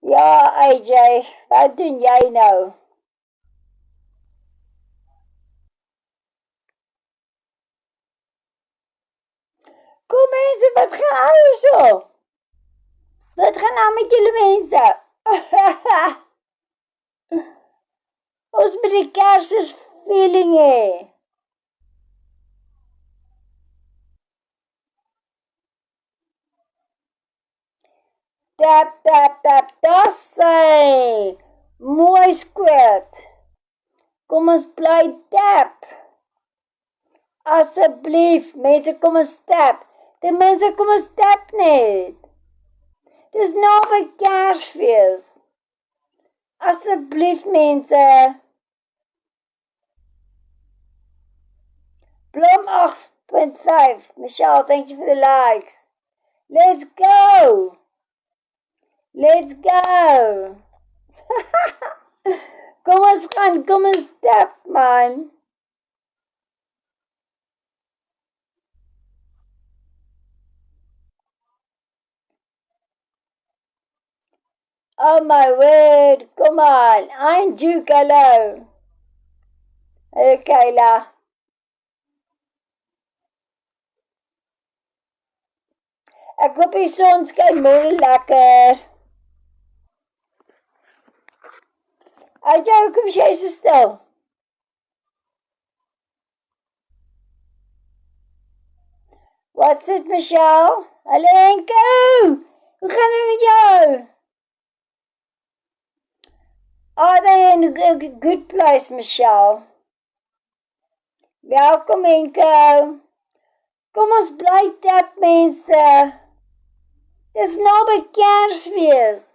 Ja, AJ, wat doen jy nou? Kom mense, wat gaan aan hier so? Wat gaan aan met julle mense? Ons moet die Kersfees feeling hê. Tap, tap, tap, das sy. Mooi skoot. Kom ons bly tap. Asseblief, mense, kom ons tap. Ten minste, kom ons tap net. Dis naby Kersfees. Asseblief, mense. Blom 8.5. Michelle, thank you for the likes. Let's go. Let's go. Kom ons gaan, kom ons tap, man. Oh my word, come on. I'm Duke, hello. Hey, Kayla. Ek hoop die son skyn môre lekker. Uit jou, hoekom is jy so stil? What's it, Michelle? Hallo, Henko! Hoe gaan het met jou? Are they in a good place, Michelle? Welkom, Henko. Kom ons bly tap, mense. Dis naby Kersfees.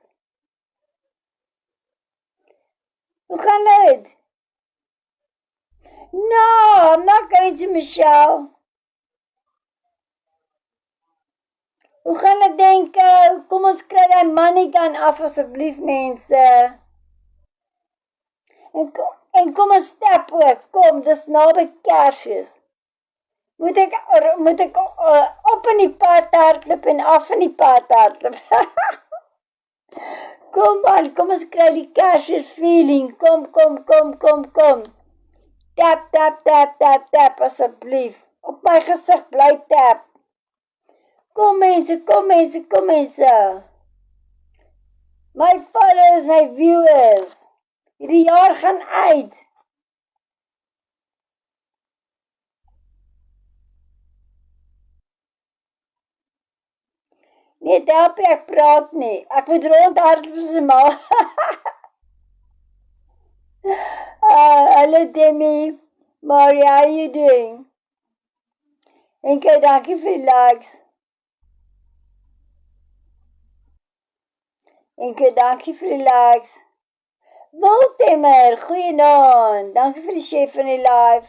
Hoe gaan dit? No, I'm not going to, Michelle. Hoe gaan dit, Henko? Kom ons kry die money gun af, asseblief, mense. En kom ons stap ook, kom, dis naby Kersfees. Moet ek op in die pad hardloop en af in die pad hardloop? Kom man, kom ons kry die Kersfees feeling, kom. Tap, tap, tap, tap, tap, asseblief. Op my gesig bly tap. Kom mense. My followers, my viewers. Hierdie jaar gaan uit. Nee, Delpie, ek praat nie. Ek moet rondhardloop so maar. Hallo Demi. Maria, how you doing? Enke, dankie vir die likes. Enke, dankie vir die likes. Wiltemmer, goeienaand. Dankie vir die share van die live.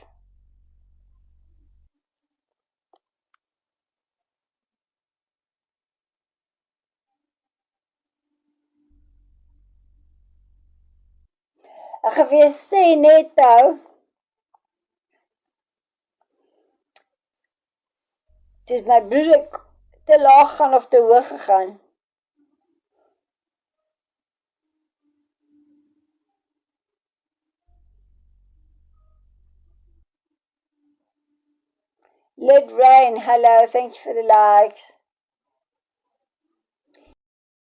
Ek gaan weer sê net nou, toe my bloed te laag gaan of te hoog gegaan. Let rain, hello, thank you for the likes.